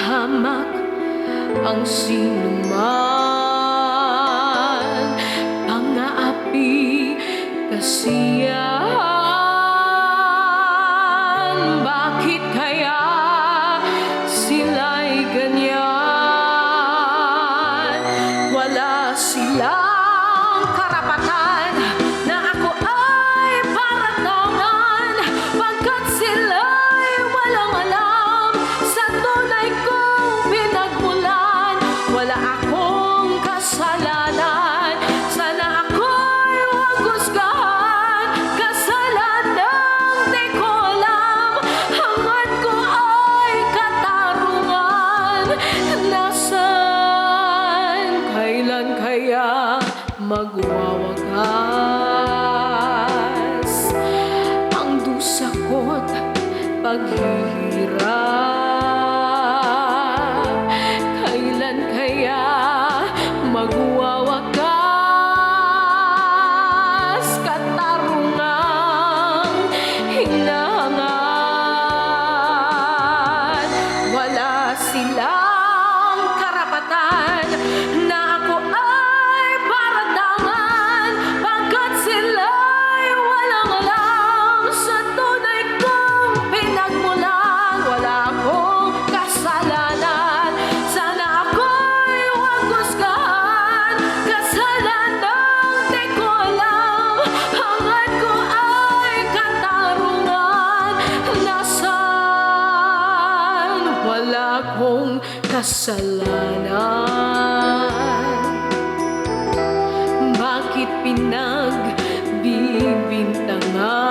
hamak ang sinuman. Pang-aapi kasiyahan, bakit kaya sila'y ganyan? Wala silang karapatan na ako ay paratangan, pagkat sila'y walang alam sa tunay kong pinagmulan. Wala akong kasalanan, sana ako'y huwag husgahan. Kasalanan di ko alam, hangad ko ay katarungan. Nasaan, kailan kaya magwawakas ang dusa ko't paghihirap? Kailan kaya magwawakas katarungang hinahangad? Wala silang karapatan na ako ay paratangan, pagkat sila'y walang alam sa tunay kong pinagmulan. Wala akong kasalanan, sana ako'y huwag husgahan. Kasalanan di ko alam, hangad ko ay katarungan. Nasaan, wala akong kasalanan? Bakit pinagbibintangan